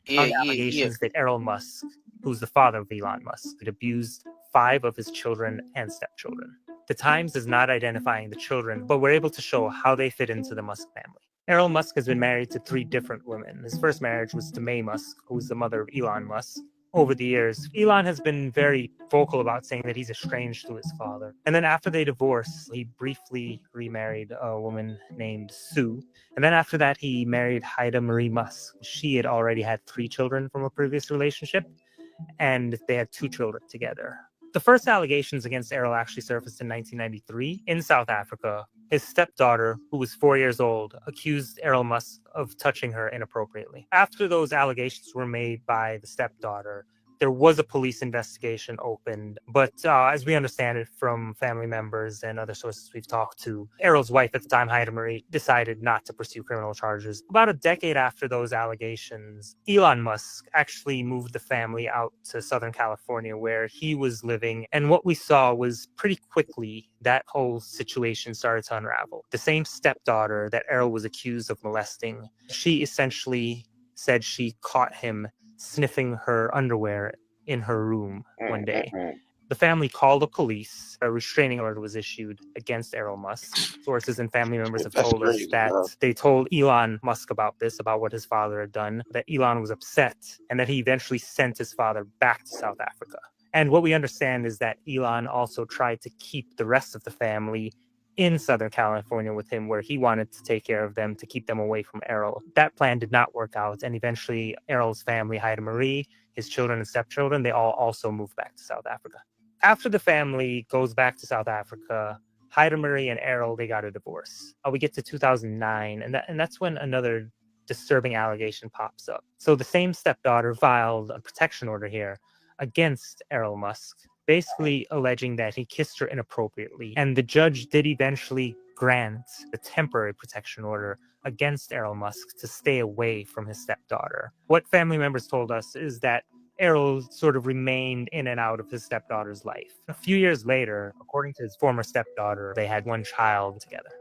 Yeah, On the yeah, yeah. allegations that Errol Musk, who's the father of Elon Musk, had abused 5 of his children and stepchildren. The Times is not identifying the children, but we're able to show how they fit into the Musk family. Errol Musk has been married to 3 different women. His first marriage was to May Musk, who is the mother of Elon Musk. Over the years, Elon has been very vocal about saying that he's estranged to his father. And then after they divorced, he briefly remarried a woman named Sue. And then after that, he married Haida Marie Musk. She had already had 3 children from a previous relationship, and they had 2 children together. The first allegations against Errol actually surfaced in 1993 in South Africa. His stepdaughter, who was 4 years old, accused Errol Musk of touching her inappropriately. After those allegations were made by the stepdaughter, there was a police investigation opened, but as we understand it from family members and other sources we've talked to, Errol's wife at the time, Haida Marie, decided not to pursue criminal charges. About a decade after those allegations, Elon Musk actually moved the family out to Southern California where he was living, and what we saw was pretty quickly that whole situation started to unravel. The same stepdaughter that Errol was accused of molesting, she essentially said she caught him sniffing her underwear in her room one day. The family called the police. A restraining order was issued against Errol Musk. Sources and family members have That's told us crazy, that bro. they told Elon Musk about this, about what his father had done, that Elon was upset, and that he eventually sent his father back to South Africa. And what we understand is that Elon also tried to keep the rest of the family in Southern California with him, where he wanted to take care of them to keep them away from Errol. That plan did not work out, and eventually Errol's family, Haida Marie, his children and stepchildren, they all also moved back to South Africa. After the family goes back to South Africa, Haida Marie and Errol, they got a divorce. We get to 2009, and that's when another disturbing allegation pops up. So the same stepdaughter filed a protection order here against Errol Musk, basically alleging that he kissed her inappropriately. And the judge did eventually grant the temporary protection order against Errol Musk to stay away from his stepdaughter. What family members told us is that Errol sort of remained in and out of his stepdaughter's life. A few years later, according to his former stepdaughter, they had 1 child together.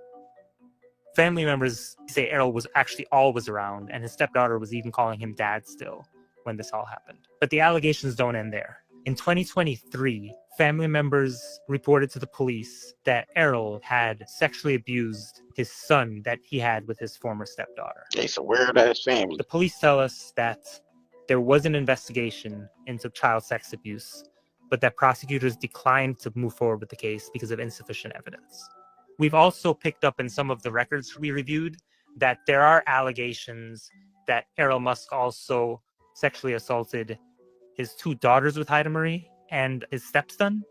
Family members say Errol was actually always around, and his stepdaughter was even calling him dad still when this all happened. But the allegations don't end there. In 2023, family members reported to the police that Errol had sexually abused his son that he had with his former stepdaughter. It's a weird ass family. The police tell us that there was an investigation into child sex abuse, but that prosecutors declined to move forward with the case because of insufficient evidence. We've also picked up in some of the records we reviewed that there are allegations that Errol Musk also sexually assaulted his 2 daughters with Haida Marie and his stepson,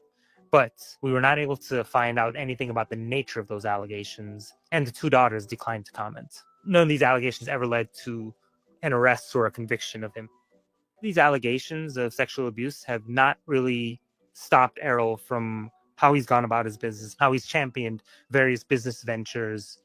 but we were not able to find out anything about the nature of those allegations, and the 2 daughters declined to comment. None of these allegations ever led to an arrest or a conviction of him. These allegations of sexual abuse have not really stopped Errol from how he's gone about his business, how he's championed various business ventures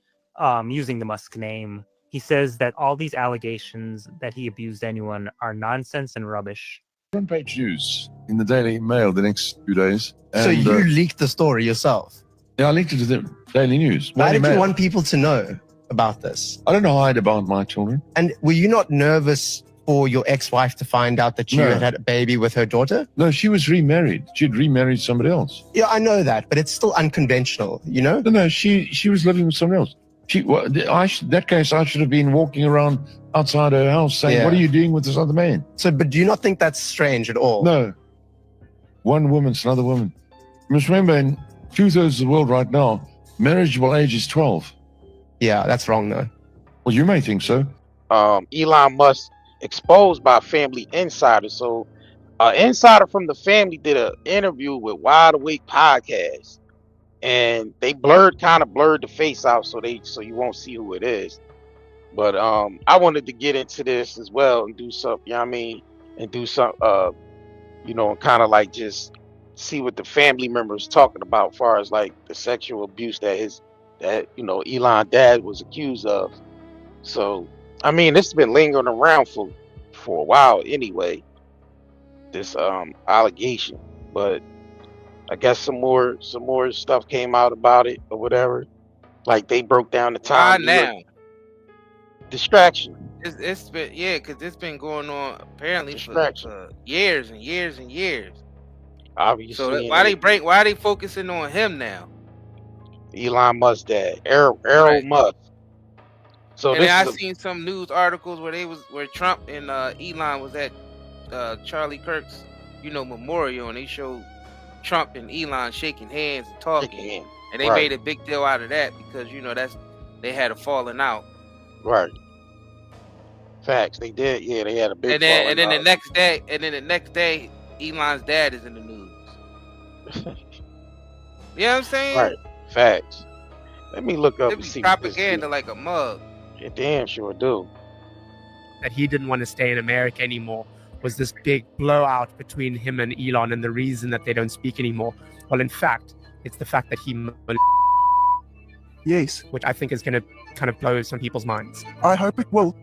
using the Musk name. He says that all these allegations that he abused anyone are nonsense and rubbish. Front page news in the Daily Mail the next few days. So you leaked the story yourself? Yeah, I linked it to the Daily News. Why did Mail. you want people to know about this? I don't hide about my children. And were you not nervous for your ex-wife to find out that you had a baby with her daughter? No, she was remarried. She'd remarried somebody else. Yeah, I know that, but it's still unconventional, you know? No, she was living with someone else. That case, I should have been walking around outside her house saying, what are you doing with this other man? So, but do you not think that's strange at all? No. One woman's another woman. You must remember, in 2/3 of the world right now, marriageable age is 12. Yeah, that's wrong, though. Well, you may think so. Elon Musk exposed by Family Insider. So, insider from the family did an interview with Wide Awake Podcast, and they kind of blurred the face out so you won't see who it is. But I wanted to get into this as well and do some, you know what I mean, and do some, and kind of like just see what the family members talking about, as far as like the sexual abuse that Elon dad was accused of. So, I mean, this has been lingering around for a while anyway, this allegation, but I guess some more stuff came out about it or whatever. Like they broke down the time. Now. Distraction. It's been because it's been going on apparently for Distraction. years and years and years. So Obviously, why they focusing on him now? Elon Musk dad, Errol Right. Musk. So And then this I is seen some news articles where Trump and Elon was at Charlie Kirk's memorial, and they showed Trump and Elon shaking hands and talking, and they made a big deal out of that because they had a falling out. Right. Facts. They did. Yeah, they had a big. And then the next day, Elon's dad is in the news. You know what I'm saying? Right. Facts. Let me look up It and be see. propaganda like a mug. It damn sure do. That he didn't want to stay in America anymore was this big blowout between him and Elon, and the reason that they don't speak anymore. Well, in fact, it's the fact that Yes, which I think is going to kind of blow some people's minds. I hope it will.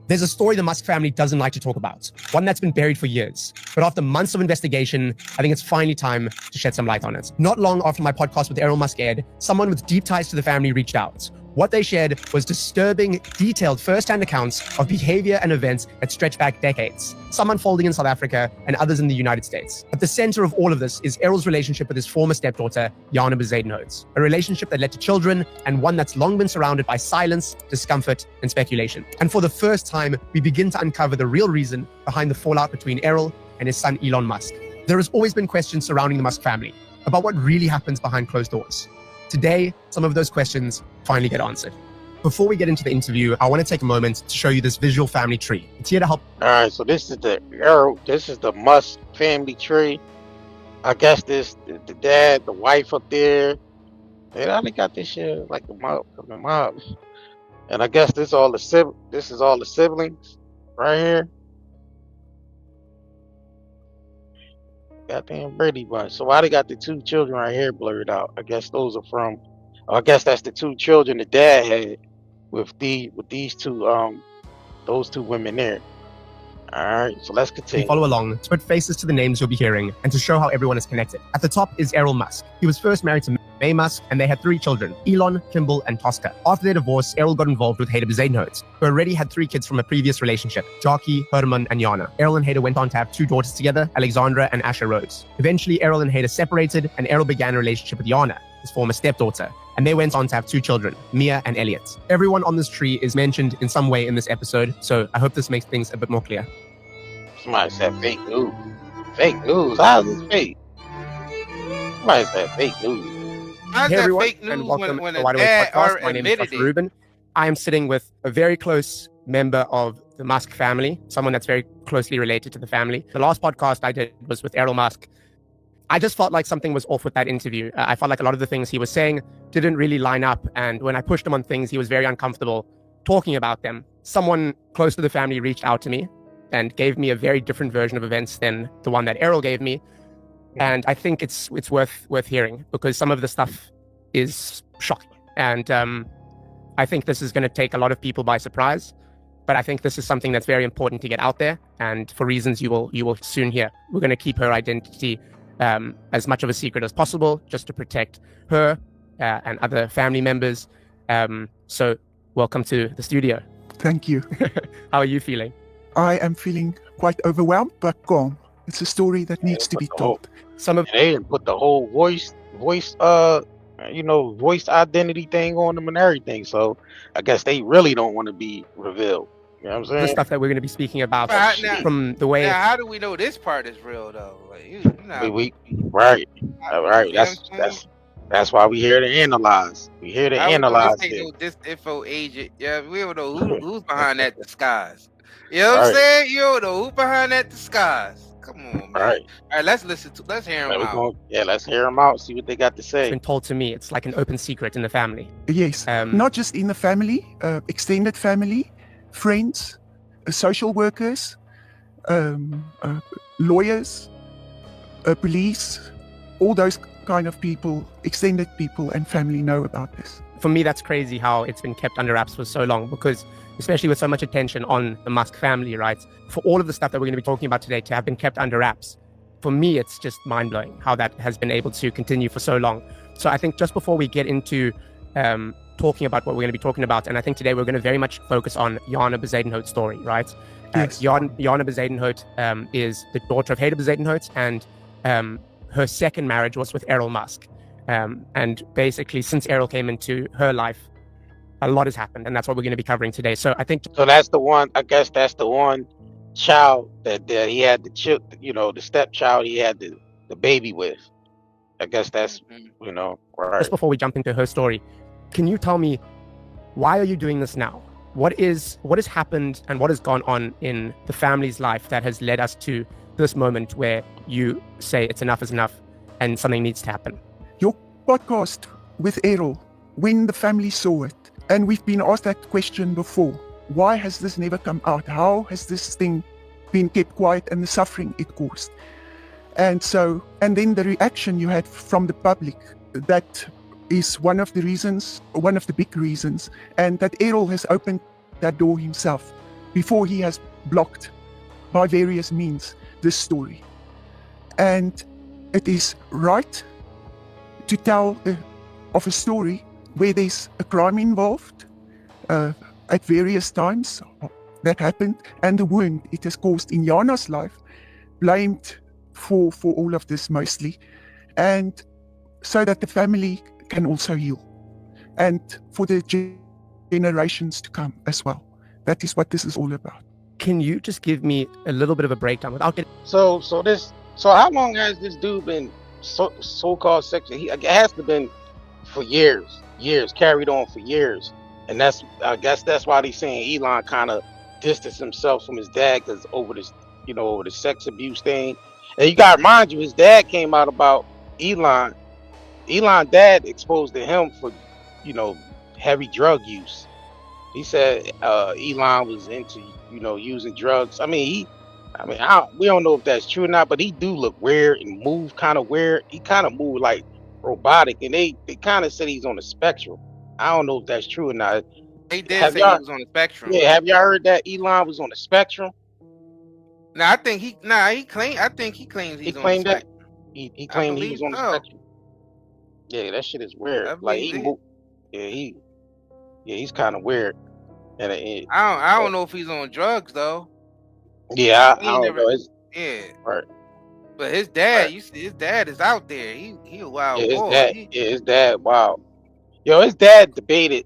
There's a story the Musk family doesn't like to talk about, one that's been buried for years. But after months of investigation, I think it's finally time to shed some light on it. Not long after my podcast with Errol Musk aired, someone with deep ties to the family reached out. What they shared was disturbing, detailed first-hand accounts of behavior and events that stretch back decades, some unfolding in South Africa and others in the United States. At the center of all of this is Errol's relationship with his former stepdaughter, Jana Bezuidenhout, a relationship that led to children and one that's long been surrounded by silence, discomfort, and speculation. And for the first time, we begin to uncover the real reason behind the fallout between Errol and his son, Elon Musk. There has always been questions surrounding the Musk family about what really happens behind closed doors. Today, some of those questions finally get answered. Before we get into the interview, I want to take a moment to show you this visual family tree. It's here to help. All right, so this is the Musk family tree. I guess the dad, the wife up there. They only got this shit like the mob. And I guess this is all the siblings right here. Goddamn Brady bunch. So why they got the two children right here blurred out? I guess those are from. I guess that's the two children the dad had with these two those two women there. All right, so let's continue. Follow along to put faces to the names you'll be hearing and to show how everyone is connected. At the top is Errol Musk. He was first married to May Musk, and they had 3 children, Elon, Kimball, and Tosca. After their divorce, Errol got involved with Jana Bezuidenhout, who already had 3 kids from a previous relationship, Jackie, Herman, and Jana. Errol and Jana went on to have 2 daughters together, Alexandra and Asha Rose. Eventually, Errol and Jana separated, and Errol began a relationship with Jana, his former stepdaughter, and they went on to have 2 children, Mia and Elliot. Everyone on this tree is mentioned in some way in this episode, so I hope this makes things a bit more clear. Somebody said fake news. Fake news? How is this fake? Somebody said fake news. How's Hey that everyone, fake news and welcome when to a the Wide Awake dad Podcast. My name is admitted Dr. it? Ruben. I am sitting with a very close member of the Musk family, someone that's very closely related to the family. The last podcast I did was with Errol Musk. I just felt like something was off with that interview. I felt like a lot of the things he was saying didn't really line up. And when I pushed him on things, he was very uncomfortable talking about them. Someone close to the family reached out to me and gave me a very different version of events than the one that Errol gave me. And I think it's worth hearing because some of the stuff is shocking. And I think this is going to take a lot of people by surprise. But I think this is something that's very important to get out there. And for reasons you will soon hear, we're going to keep her identity as much of a secret as possible, just to protect her and other family members. So welcome to the studio. Thank you. How are you feeling? I am feeling quite overwhelmed, but calm. It's a story that needs to be told. Some of They didn't put the whole voice identity thing on them and everything. So I guess they really don't want to be revealed. You know what I'm the saying? stuff that we're going to be speaking about Right, now- from the way Now, how do we know this part is real though? Like, you know, Right. All right. you know what I'm saying? That's why we here to analyze. We here to I don't know, analyze this it. ain't no disinfo agent. Yeah, we don't know who's behind that disguise. You know what I'm Right. saying? You don't know who behind that disguise. Come on, man. Right. All right, let's hear him out. Let's hear them out. See what they got to it's say. been told to me. It's like an open secret in the family. Yes, not just in the family, extended family, friends, social workers, lawyers, police, all those kind of people, extended people and family know about this. For me, that's crazy how it's been kept under wraps for so long, because especially with so much attention on the Musk family, right? For all of the stuff that we're going to be talking about today to have been kept under wraps, for me, it's just mind-blowing how that has been able to continue for so long. So I think just before we get into talking about what we're going to be talking about. And I think today we're going to very much focus on Jana Bezuidenhout's story, right? Yes. Jana Bezuidenhout is the daughter of Herbal Bezuidenhout, and her second marriage was with Errol Musk. And basically, since Errol came into her life, a lot has happened, and that's what we're going to be covering today. So I think So that's the one. I guess that's the one child that he had the stepchild he had the baby with. I guess that's right. just before we jump into her story, can you tell me, why are you doing this now? What has happened and what has gone on in the family's life that has led us to this moment where you say it's enough is enough and something needs to happen? Your podcast with Errol, when the family saw it, and we've been asked that question before, why has this never come out? How has this thing been kept quiet and the suffering it caused? And then the reaction you had from the public, that is one of the big reasons, and that Errol has opened that door himself before he has blocked by various means this story. And it is right to tell of a story where there's a crime involved at various times that happened, and the wound it has caused in Jana's life, blamed for all of this mostly, and so that the family can also heal, and for the generations to come as well. That is what this is all about. Can you just give me a little bit of a breakdown without getting... So how long has this dude been so-called sexual? It has to have been for years, carried on for years. And I guess that's why they're saying Elon kind of distanced himself from his dad, because over the sex abuse thing. And you gotta remind you, his dad came out about Elon. Elon's dad exposed to him for, heavy drug use. He said Elon was into, using drugs. We don't know if that's true or not, but he do look weird and move kind of weird. He kind of move like robotic, and they kind of said he's on the spectrum. I don't know if that's true or not. They did say he was on the spectrum. Yeah, have y'all heard that Elon was on the spectrum? No, I think he claims he's on the spectrum. He claimed he was on the spectrum. Yeah, that shit is weird. Like he's kind of weird. And I don't know if he's on drugs though. Yeah, I don't know. Right. But his dad, you see, his dad is out there. He a wild boy. His dad, wow. Yo, his dad debated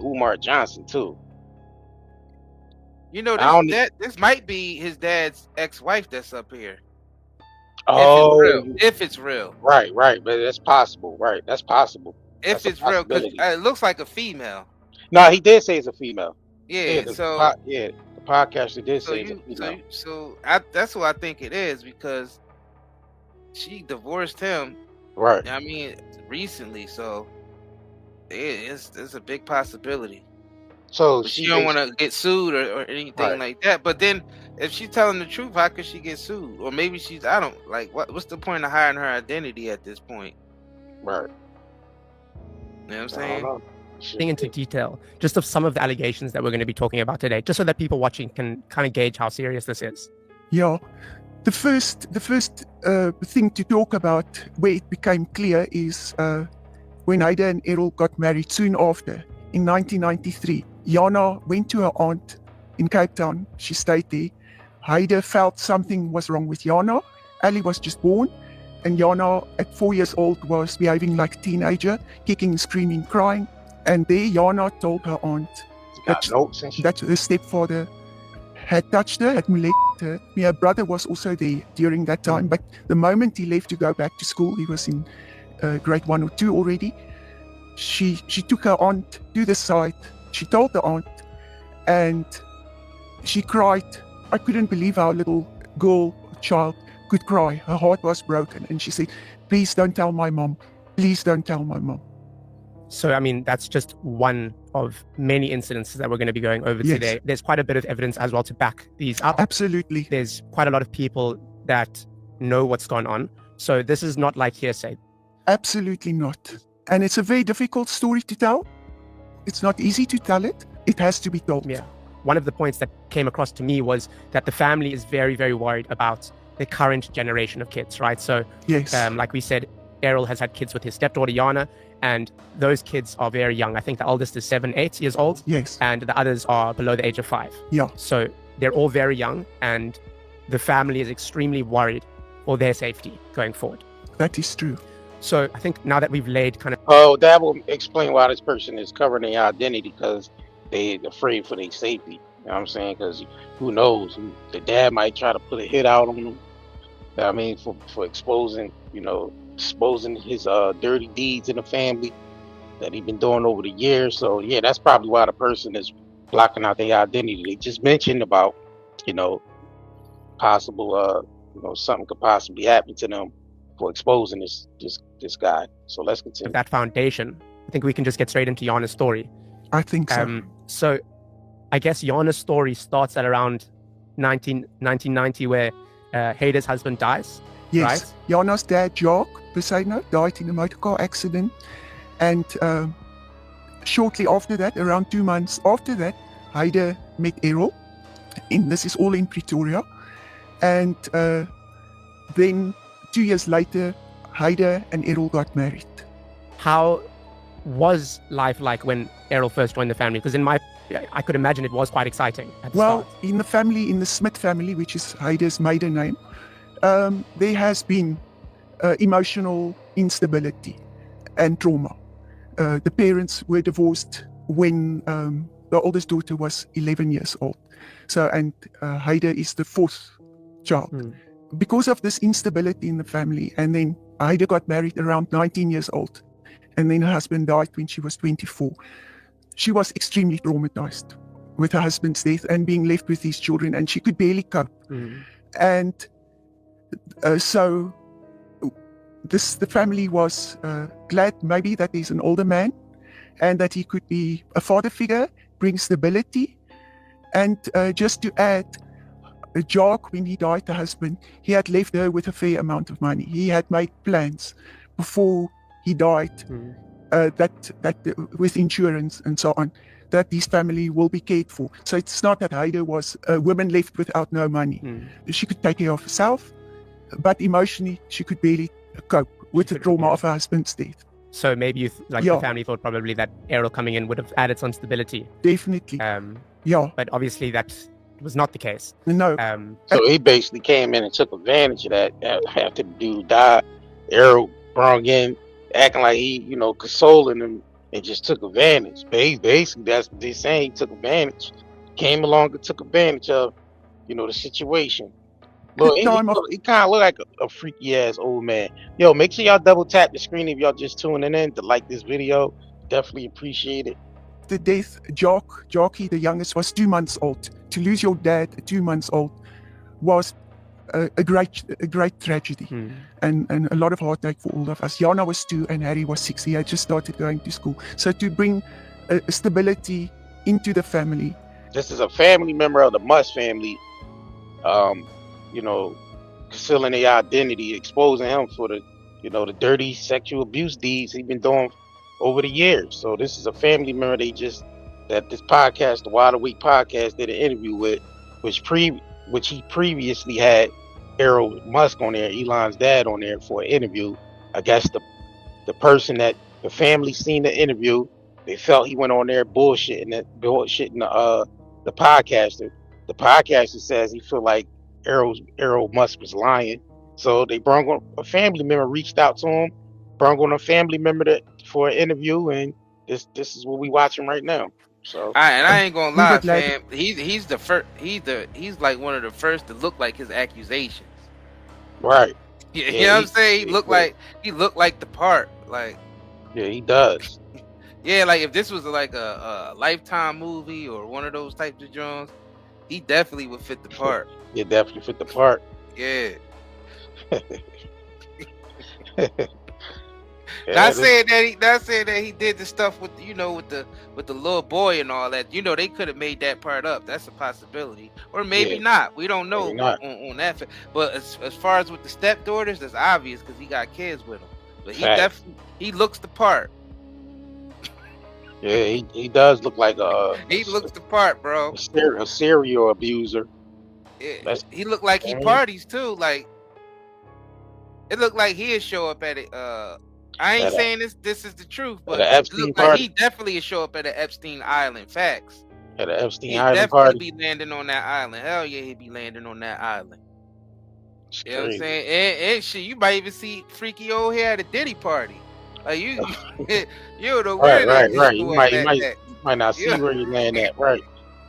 Umar Johnson too. This might be his dad's ex-wife that's up here. Oh, if it's real. Right, but that's possible. Right, that's possible. If it's real, because it looks like a female. No, he did say it's a female. Yeah, the podcaster did say it's a female. So that's what I think it is, because she divorced him. Right. Recently, so it's a big possibility. So she don't want to get sued or anything like that. But then, if she's telling the truth, how could she get sued? Or maybe what's the point of hiding her identity at this point? Right. You know what I'm saying? Getting into detail just of some of the allegations that we're going to be talking about today, just so that people watching can kind of gauge how serious this is. Yeah. The first thing to talk about where it became clear is when Heide and Errol got married soon after, in 1993. Jana went to her aunt in Cape Town. She stayed there. Heide felt something was wrong with Jana. Ali was just born, and Jana, at 4 years old, was behaving like a teenager, kicking, screaming, crying. And there, Jana told her aunt that her stepfather had touched her, had molested her. Her brother was also there during that time, but the moment he left to go back to school, he was in grade 1 or 2 already. She took her aunt to the side. She told the aunt, and she cried. I couldn't believe our little child could cry. Her heart was broken, and she said, "Please don't tell my mom. Please don't tell my mom." So, that's just one of many incidences that we're going to be going over today. There's quite a bit of evidence as well to back these up. Absolutely. There's quite a lot of people that know what's gone on. So this is not like hearsay. Absolutely not. And it's a very difficult story to tell. It's not easy to tell it. It has to be told. Yeah. One of the points that came across to me was that the family is very, very worried about the current generation of kids, right? So, yes. Like we said, Errol has had kids with his stepdaughter, Jana, and those kids are very young. I think the oldest is 7, 8 years old. Yes. And the others are below the age of 5. Yeah. So they're all very young, and the family is extremely worried for their safety going forward. That is true. So I think now that we've laid kind of... Oh, that will explain why this person is covering their identity, because they're afraid for their safety. You know what I'm saying? Because who knows? The dad might try to put a hit out on them. I mean, for exposing, exposing his dirty deeds in the family that he's been doing over the years. So yeah, that's probably why the person is blocking out their identity. They just mentioned about, possible, something could possibly happen to them for exposing this guy. So let's continue. that foundation, I think we can just get straight into Jana's story. I think so. So I guess Jana's story starts at around 1990, where Heida's husband dies. Yes. Right? Jana's dad, Jacques Besaidner, died in a motorcar accident. And shortly after that, around 2 months after that, Heida met Errol. And this is all in Pretoria. And then 2 years later, Heida and Errol got married. How was life like when Errol first joined the family? Because I could imagine it was quite exciting at the Well, start. in the family, in the Smith family, which is Heida's maiden name, there has been emotional instability and trauma. The parents were divorced when the oldest daughter was 11 years old. So, and Heida is the 4th child. Because of this instability in the family, and then Heida got married around 19 years old, and then her husband died when she was 24. She was extremely traumatized with her husband's death and being left with these children, and she could barely cope. And so the family was glad maybe that there's an older man and that he could be a father figure, bring stability. And just to add, Jacques, when he died, the husband, he had left her with a fair amount of money. He had made plans before he died that with insurance and so on, that his family will be cared for. So it's not that Heida was a woman left without no money. She could take care of herself, but emotionally she could barely cope with the trauma of her husband's death. So maybe the family thought probably that Errol coming in would have added some stability. Definitely. But obviously that was not the case. No. So he basically came in and took advantage of that. After the dude died, Errol brought in, acting like he, consoling him, and just took advantage. Basically, that's what they're saying. He took advantage. Came along and took advantage of, the situation. Look, he kind of look like a freaky ass old man. Yo, make sure y'all double tap the screen if y'all just tuning in to like this video. Definitely appreciate it. The death, Jackie, the youngest, was 2 months old. To lose your dad at 2 months old was a great tragedy, and a lot of heartache for all of us. Jana was 2 and Harry was 6. He had just started going to school. So to bring stability into the family. This is a family member of the Musk family, concealing their identity, exposing him for the, the dirty sexual abuse deeds he's been doing over the years. So this is a family member that this podcast, the Wide Awake podcast, did an interview with, which he previously had Errol Musk on there, Elon's dad, on there for an interview. I guess the person that the family seen the interview, they felt he went on there bullshitting the podcaster. The podcaster says he feel like Errol Musk was lying. So they brought on a family member, reached out to him, brought on a family member for an interview, and this is what we watching right now. So I ain't gonna lie, fam. He's the first. He's like one of the first to look like his accusations. Right. You know what I'm saying? He looked like the part. Like. Yeah, he does. Yeah, like if this was like a Lifetime movie or one of those types of Jones, he definitely would fit the part. Yeah, definitely fit the part. Yeah. Not saying that he did the stuff with with the little boy and all that. They could have made that part up. That's a possibility, or maybe not. We don't know on that. But as far as with the stepdaughters, that's obvious because he got kids with him. But he looks the part. Yeah, he does look like he looks the part, bro. A serial abuser. Yeah, he looked like he parties too. Like it looked like he'd show up at it. I ain't saying this is the truth, but the it Epstein look like party. he definitely would show up at the Epstein Island. Facts. At the Epstein He'd Island definitely party. be landing on that island. Hell yeah, he'd be landing on that island. It's You know what I'm crazy. saying? And shit, you might even see freaky old hair at a Diddy party. Like you the right. You might not see where you land at. Right.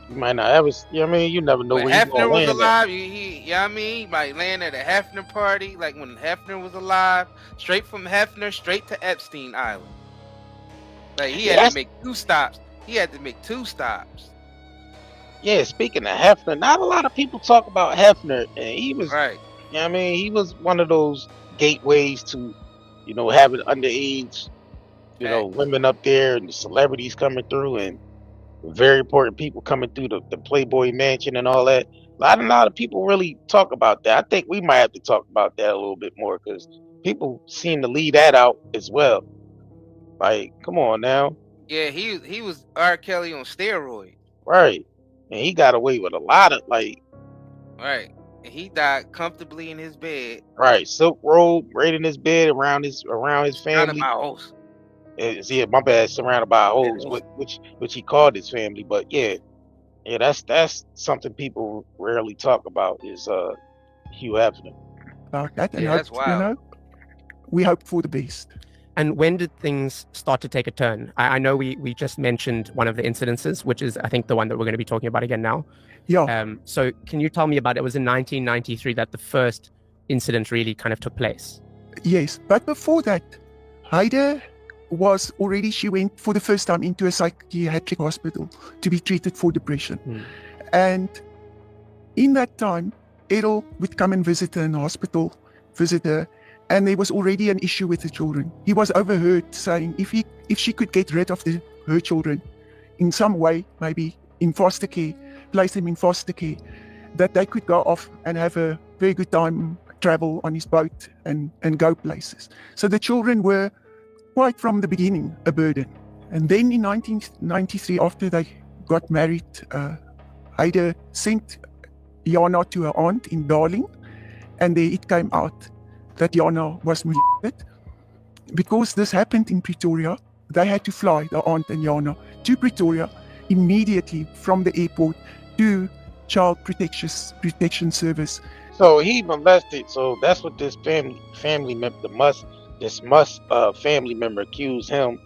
You might not ever. You know what I mean? You never know when where he's gonna Hefner was land alive, you know what I mean? He might land at a Hefner party, like when Hefner was alive, straight from Hefner, straight to Epstein Island. Like he had to make 2 stops. Yeah, speaking of Hefner, not a lot of people talk about Hefner, and he was right. You know what I mean? He was one of those gateways to, having underage, women up there and the celebrities coming through and very important people coming through the Playboy Mansion and all that. A lot of people really talk about that. I think we might have to talk about that a little bit more because people seem to leave that out as well. Like, come on now. Yeah, he was R. Kelly on steroids. Right. And he got away with a lot of Right. And he died comfortably in his bed. Right. Silk robe right in his bed around his family. Surrounded by hoes. Yeah, my bad, surrounded by hoes, which he called his family. But yeah, that's something people rarely talk about is Hugh Hefner. About that, and that's wild. We hope for the best. And when did things start to take a turn? I know we just mentioned one of the incidences, which is, I think, the one that we're going to be talking about again now. Yeah. So can you tell me about it? It was in 1993 that the first incident really kind of took place. Yes, but before that, Heide she went for the first time into a psychiatric hospital to be treated for depression. And in that time, Errol would come and visit her in the hospital, and there was already an issue with the children. He was overheard saying if she could get rid of her children in some way, maybe in foster care, place them in foster care, that they could go off and have a very good time, travel on his boat and go places. So the children were quite from the beginning a burden. And then in 1993, after they got married, Heide sent Jana to her aunt in Darling, and there it came out that Jana was molested. Because this happened in Pretoria, they had to fly, the aunt and Jana, to Pretoria immediately from the airport to Child Protection Service. So he molested. So that's what this family member, this Musk family member, accused him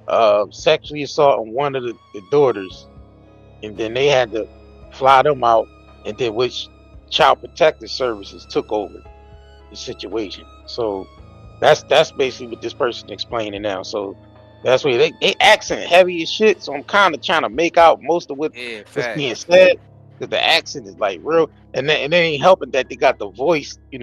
of sexually assaulting one of the daughters, and then they had to fly them out, and then which Child Protective Services took over the situation. So that's basically what this person explaining now. So that's why they accent heavy as shit. So I'm kind of trying to make out most of what's being said, because the accent is like real, and then it ain't helping that they got the voice, the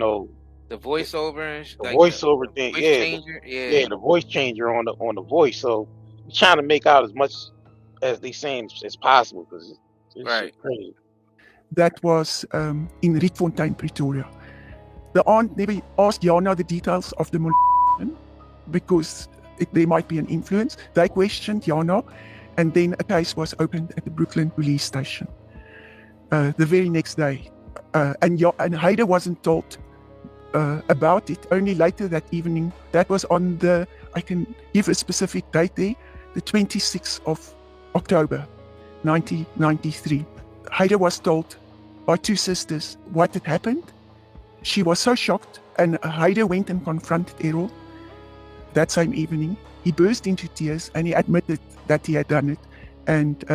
voiceover and the voiceover thing, the voice changer on the voice. So I'm trying to make out as much as they saying as possible because it's shit crazy. That was in Rietfontein, Pretoria. The aunt never asked Jana the details of the molestation because there might be an influence. They questioned Jana, and then a case was opened at the Brooklyn police station the very next day. And Heide wasn't told about it only later that evening. That was on I can give a specific date there, the 26th of October, 1993. Heide was told by 2 sisters what had happened. She was so shocked, and Heide went and confronted Errol that same evening. He burst into tears and he admitted that he had done it. And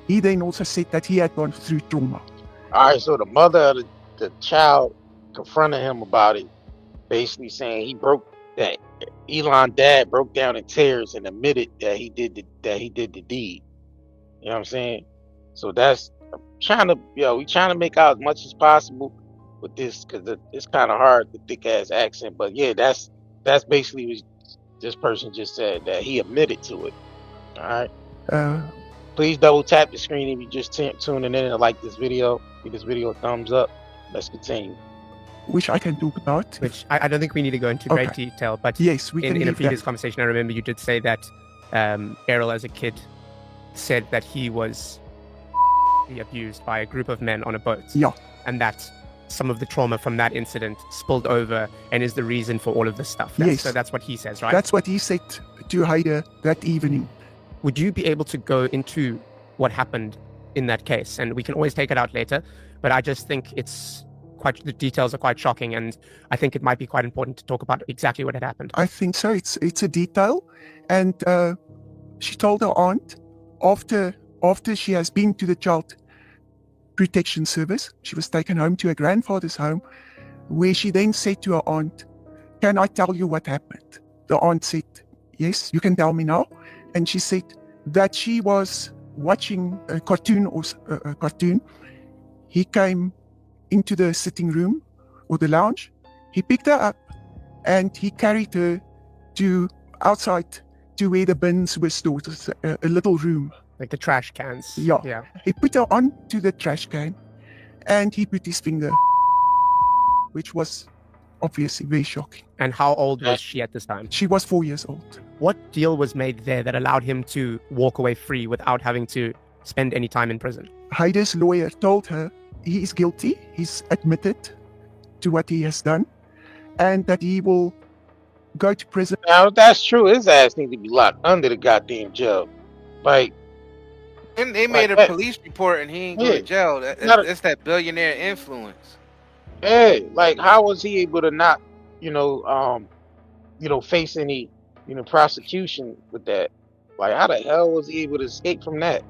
he then also said that he had gone through trauma. All right, so the mother of the child confronted him about it, basically saying Elon dad broke down in tears and admitted that he did the deed. You know what I'm saying? So that's we trying to make out as much as possible with this because it's kind of hard, the thick ass accent. But yeah, that's basically what this person just said, that he admitted to it. All right. Please double tap the screen if you just tuning in and like this video. Give this video a thumbs up. Let's continue. Which I can talk about. Which I don't think we need to go into great detail. But yes, we can. In a previous conversation, I remember you did say that Errol, as a kid, said that he was abused by a group of men on a boat. Yeah. And that some of the trauma from that incident spilled over and is the reason for all of this stuff. Yes. So that's what he says, right? That's what he said to Heide that evening. Would you be able to go into what happened in that case? And we can always take it out later, but I just think the details are quite shocking, and I think it might be quite important to talk about exactly what had happened. I think so. It's a detail. And she told her aunt after she has been to the child protection service, she was taken home to her grandfather's home, where she then said to her aunt, "Can I tell you what happened?" The aunt said, "Yes, you can tell me now." And she said that she was watching a cartoon He came into the sitting room or the lounge. He picked her up and he carried her to outside to where the bins were stored, a little room. Like the trash cans. Yeah. He put her onto the trash can and he put his finger, which was obviously very shocking. And how old was she at this time? She was 4 years old. What deal was made there that allowed him to walk away free without having to spend any time in prison? Heide's lawyer told her he is guilty, he's admitted to what he has done, and that he will go to prison. Now, if that's true, his ass needs to be locked under the goddamn jail. Like, and they made a police report and he ain't go to jail. That's that billionaire influence. Yeah, like how was he able to not, face any, prosecution with that? Like, how the hell was he able to escape from that?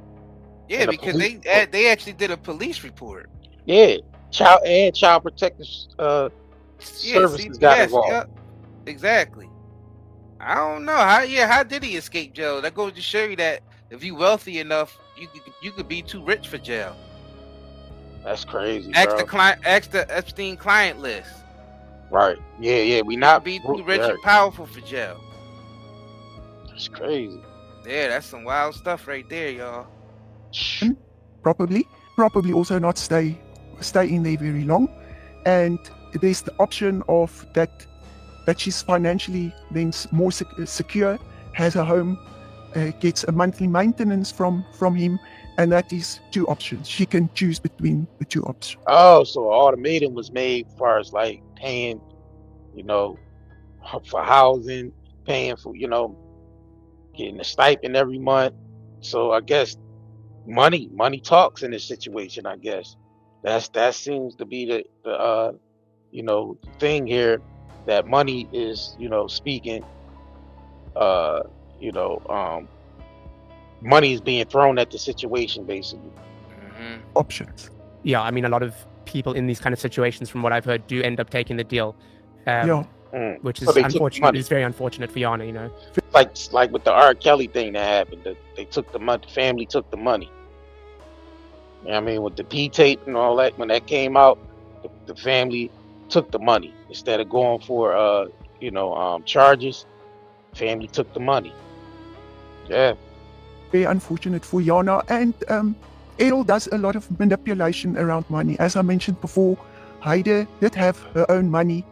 Yeah, because they actually did a police report. Yeah, child protective services got involved. Yeah, exactly. I don't know how did he escape jail? That goes to show you that if you wealthy enough, you could be too rich for jail. That's crazy. Ask bro. the Epstein client list. Right. Yeah. We not be too rich and powerful for jail. That's crazy. Yeah, that's some wild stuff right there, y'all. Probably also not stay in there very long, and there's the option of that she's financially then more secure, has a home, gets a monthly maintenance from him, and that is 2 options. She can choose between the 2 options. Oh, so an ultimatum was made as far as like paying, for housing, paying for, getting a stipend every month. So I guess money talks in this situation. I guess that seems to be the thing here, that money is speaking. Money is being thrown at the situation, basically. Mm-hmm. Options. Yeah, I mean, a lot of people in these kind of situations, from what I've heard, do end up taking the deal. Which is unfortunate. It's very unfortunate for Yana, Like with the R. Kelly thing that happened, they took the money. The family took the money. I mean, with the P tape and all that, when that came out, the family took the money instead of going for charges. Family took the money. Yeah. Very unfortunate for Yana, and Errol does a lot of manipulation around money. As I mentioned before, Heide did have her own money,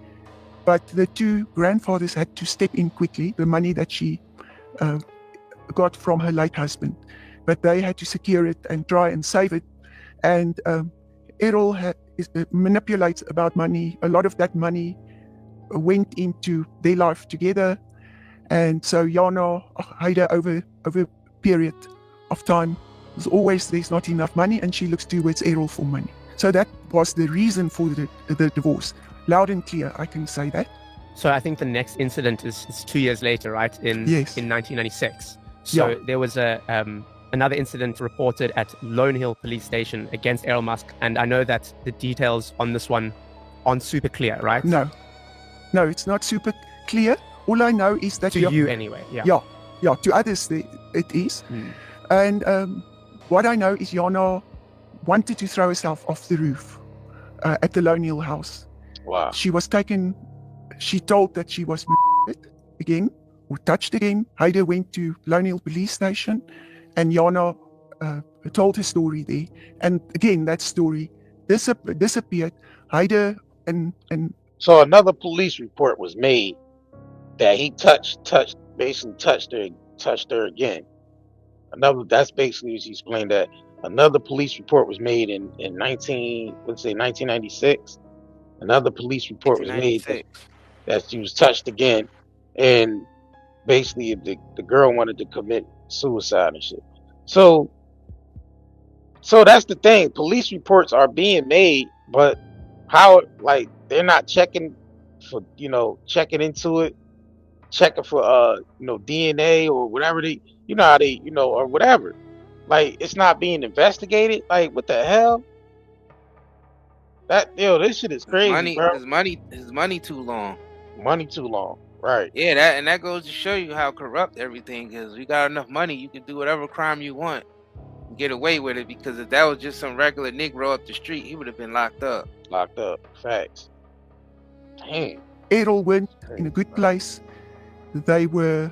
but the 2 grandfathers had to step in quickly, the money that she got from her late husband, but they had to secure it and try and save it. And Errol manipulates about money. A lot of that money went into their life together, and so Yana, Heide, over a period of time, there's not enough money, and she looks towards Errol for money. So that was the reason for the divorce. Loud and clear, I can say that. So I think the next incident is 2 years later, right? In 1996. So there was another incident reported at Lone Hill Police Station against Errol Musk, and I know that the details on this one aren't super clear, right? No, it's not super clear. All I know is that to you anyway. Yeah, to others it is. And what I know is Yana wanted to throw herself off the roof at the Lone Hill house. Wow. She was taken. She told that she was again or touched again. Heide went to Lone Hill Police Station, and Yana told her story there. And again, that story disappeared. Heide and so another police report was made that he touched her again. That's basically, she explained that another police report was made in 1996. another police report was made 1996. that she was touched again, and basically the girl wanted to commit suicide and shit. So that's the thing. Police reports are being made, but how, like, they're not checking for, checking into it, checking for DNA or whatever how they, or whatever. Like, it's not being investigated. Like, what the hell? This shit is crazy, bro. His money too long. Money too long. Right. Yeah, that goes to show you how corrupt everything is. You got enough money, you can do whatever crime you want and get away with it, because if that was just some regular Negro up the street, he would have been locked up. Locked up. Facts. Damn. Errol went in a good place. They were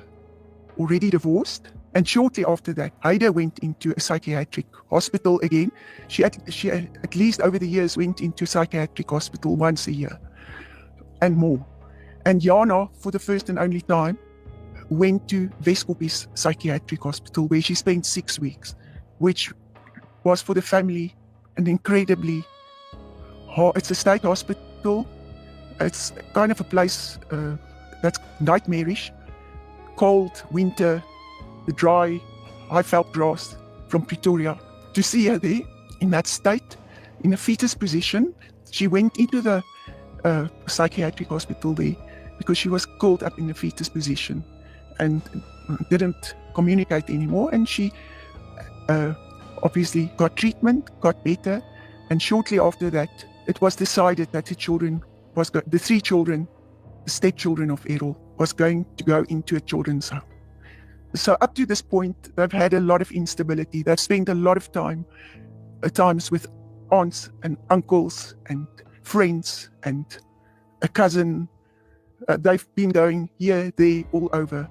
already divorced. And shortly after that, Haida went into a psychiatric hospital again. She at least over the years went into a psychiatric hospital once a year and more. And Jana, for the first and only time, went to Weskopie's psychiatric hospital, where she spent 6 weeks, which was for the family an incredibly hard. It's a state hospital. It's kind of a place that's nightmarish. Cold, winter, the dry, high-felt grass from Pretoria. To see her there in that state, in a fetus position, she went into the psychiatric hospital there because she was curled up in a fetus position and didn't communicate anymore. And she obviously got treatment, got better, and shortly after that, it was decided that the 3 children, the stepchildren of Errol, was going to go into a children's home. So up to this point, they've had a lot of instability. They've spent a lot of time, at times, with aunts and uncles and friends and a cousin. They've been going here, there, all over.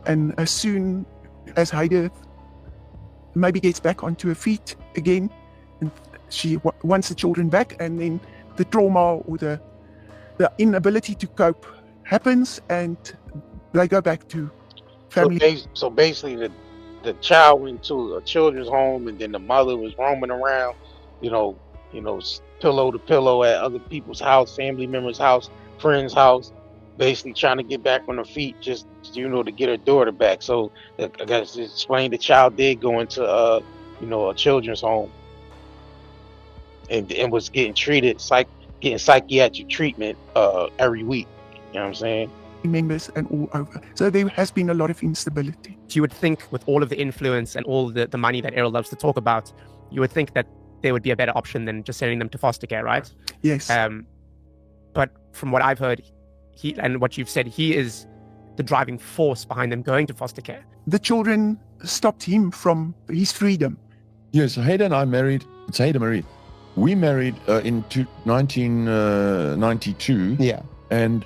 And as soon as Haida maybe gets back onto her feet again, and she wants the children back, and then the trauma or the inability to cope happens, and they go back to family. So basically, the child went to a children's home, and then the mother was roaming around, pillow to pillow at other people's house, family members' house, friends' house, basically trying to get back on her feet, just to get her daughter back. So I guess to explain, the child did go into a children's home, and was getting treated, getting psychiatric treatment every week. You know what I'm saying? Members and all over. So there has been a lot of instability. You would think, with all of the influence and all the money that Errol loves to talk about, you would think that there would be a better option than just sending them to foster care, right? Yes. But from what I've heard, and what you've said, he is the driving force behind them going to foster care. The children stopped him from his freedom. Yes, Haida and I married. It's Haida Marie. We married in 1992. Yeah. And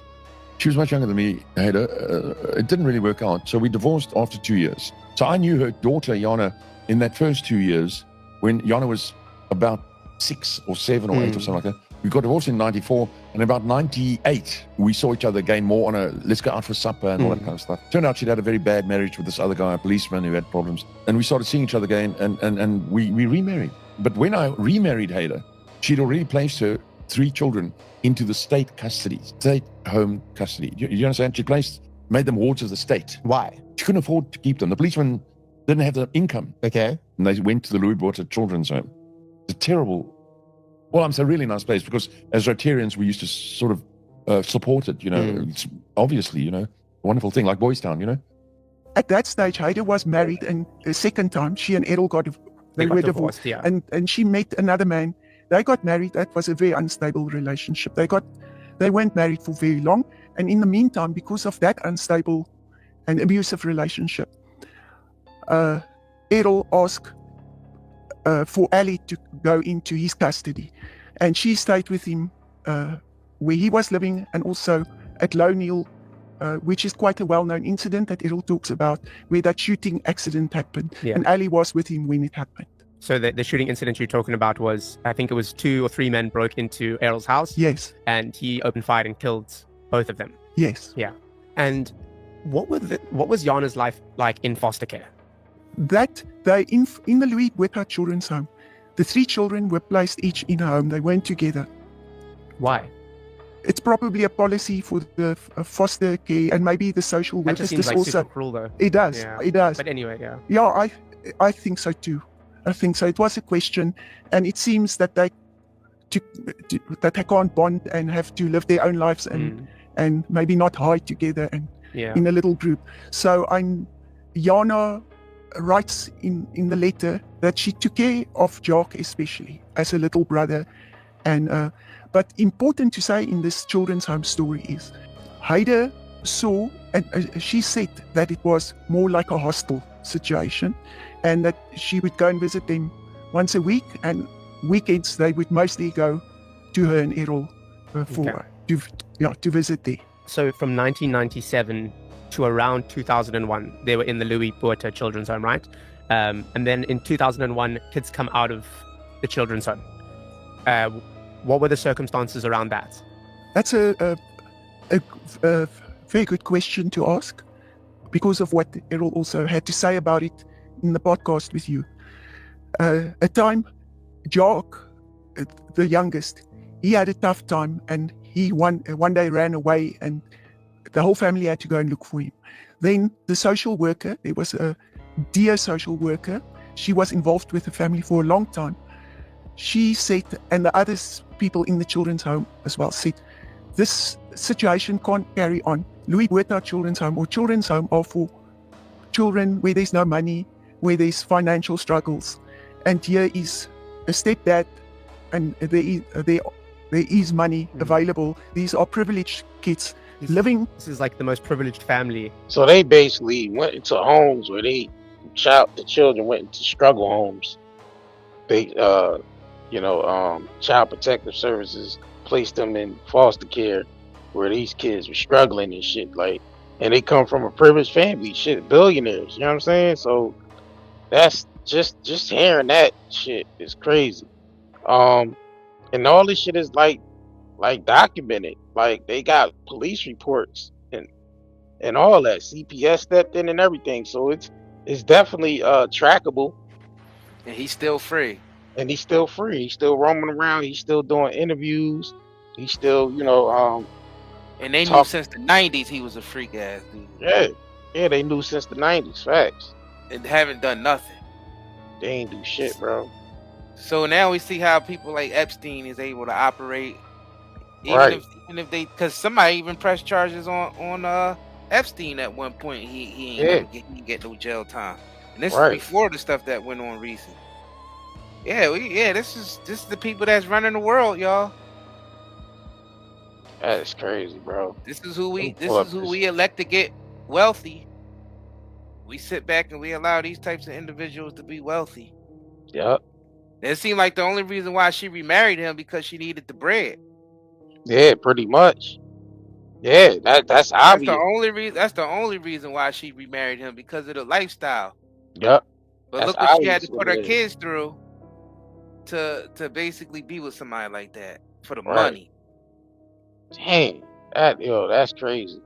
she was much younger than me, Haida. It didn't really work out. So we divorced after 2 years. So I knew her daughter, Jana, in that first 2 years, when Jana was about 6 or 7 or 8 or something like that. We got divorced in 94, and about 98, we saw each other again more on a let's go out for supper and all that kind of stuff. Turned out she'd had a very bad marriage with this other guy, a policeman who had problems. And we started seeing each other again, and we remarried. But when I remarried Haida, she'd already placed her 3 children into the state custody, state home custody. You understand? She made them wards of the state. Why? She couldn't afford to keep them. The policeman didn't have the income. Okay. And they went to the Louis Botha Children's Home. It's a terrible... Well, it's a really nice place because as Rotarians, we used to sort of support it, It's obviously, a wonderful thing, like Boys Town, At that stage, Haida was married, and a second time, she and Errol were divorced. Yeah. And she met another man. They got married. That was a very unstable relationship. They weren't married for very long. And in the meantime, because of that unstable and abusive relationship, Errol asked for Ali to go into his custody. And she stayed with him where he was living, and also at Low Neil, which is quite a well-known incident that Errol talks about, where that shooting accident happened. Yeah. And Ali was with him when it happened. So the shooting incident you're talking about was, I think it was 2 or 3 men broke into Errol's house. Yes. And he opened fire and killed both of them. Yes. Yeah. And what was Jana's life like in foster care? That they in the Louis Botha Children's Home, the 3 children were placed each in a home. They weren't together. Why? it's probably a policy for the foster care and maybe the social That workers. just seems like super cruel, though. It does. Yeah. It does. But anyway, yeah. Yeah, I think so too. I think so. It was a question, and it seems that they can't bond and have to live their own lives and maybe not hide together and in a little group. So Jana writes in the letter that she took care of Jock especially as a little brother, and but important to say in this children's home story is Heide saw, and she said that it was more like a hostel situation, and that she would go and visit them once a week, and weekends they would mostly go to her and Errol to visit there. So from 1997 to around 2001, they were in the Louis Botha Children's Home, right? And then in 2001, kids come out of the children's home. What were the circumstances around that? That's a very good question to ask, because of what Errol also had to say about it in the podcast with you. At time, Jock, the youngest, he had a tough time, and he one day ran away, and the whole family had to go and look for him. Then the social worker, there was a dear social worker, she was involved with the family for a long time. She said, and the other people in the children's home as well said, this situation can't carry on. Louis Botha Children's Home or Children's Home are for children where there's no money, where there's financial struggles. And here is a stepdad, and there is money available. These are privileged kids living. This is like the most privileged family. So they basically went into homes where the children went into struggle homes. They, Child Protective Services placed them in foster care where these kids were struggling and shit, and they come from a privileged family, billionaires, you know what I'm saying? So that's just hearing that shit is crazy. And all this shit is like documented. Like they got police reports and all that. CPS stepped in and everything. So it's definitely trackable. And he's still free. And he's still free. He's still roaming around. He's still doing interviews. He's still, and they knew since the 90s he was a freak ass dude. Yeah, they knew since the 90s. Facts. And haven't done nothing. They ain't do shit, bro. So now we see how people like Epstein is able to operate, even if they, because somebody even pressed charges on Epstein at one point. He ain't get no jail time, and this is before the stuff that went on recent. This is the people that's running the world, y'all. That's crazy, bro. This is who we elect to get wealthy. We sit back and we allow these types of individuals to be wealthy. Yep. It seemed like the only reason why she remarried him because she needed the bread. Yeah, pretty much. Yeah, that's obvious. That's the only reason why she remarried him, because of the lifestyle. Yep. But look what she had to put her kids through to basically be with somebody like that for the money. Dang, that's crazy.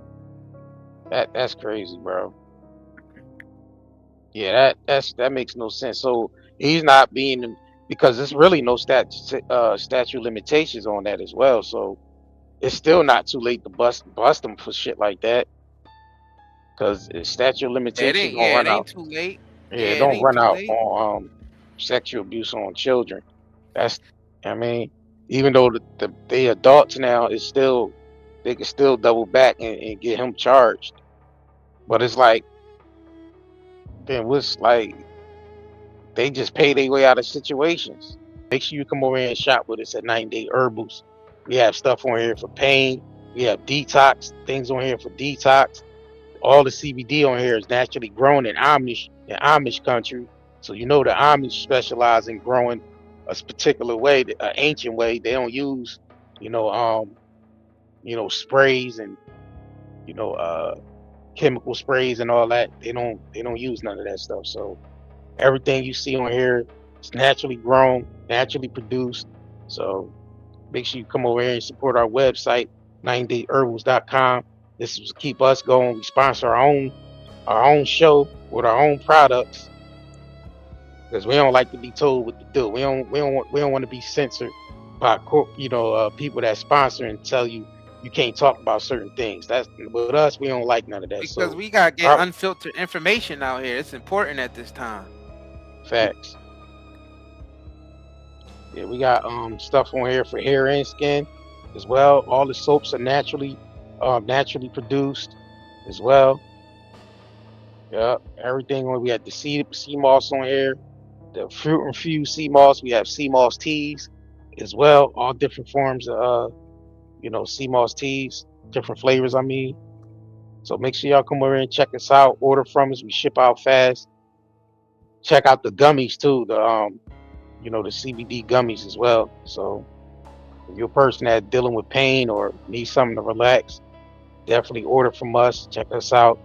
That's crazy, bro. Yeah, that makes no sense. So he's not being, because there's really no statute limitations on that as well. So it's still not too late to bust them for shit like that, because statute limitations don't run out. Too late. Yeah, it don't run out on sexual abuse on children. Even though they adults now, they can still double back and get him charged. But it's like, then they just pay their way out of situations. Make sure you come over here and shop with us at 9-Day Herbals. We have stuff on here for pain. We have detox, things on here for detox. All the CBD on here is naturally grown in Amish country. So the Amish specialize in growing a particular way, an ancient way. They don't use, sprays and, chemical sprays and all that. They don't use none of that stuff. So everything you see on here is naturally grown, naturally produced. So make sure you come over here and support our website, 9dayherbals.com. This is keep us going. We sponsor our own show with our own products, because we don't like to be told what to do. We don't want to be censored by people that sponsor and tell you you can't talk about certain things. That's with us. We don't like none of that. Because So we gotta get unfiltered information out here. It's important at this time. facts. Yeah, we got stuff on here for hair and skin as well. All the soaps are naturally produced as well. Yeah, everything. When we had the sea moss on here, the fruit infused sea moss. We have sea moss teas as well. All different forms of sea moss teas, different flavors. I mean, so make sure y'all come over and check us out. Order from us. We ship out fast. Check out the gummies too. The the CBD gummies as well. So if you're a person that's dealing with pain or needs something to relax, definitely order from us. Check us out.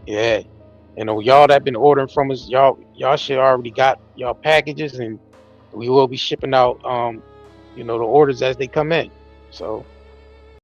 Yeah. Y'all that been ordering from us, y'all should already got y'all packages, and we will be shipping out the orders as they come in. So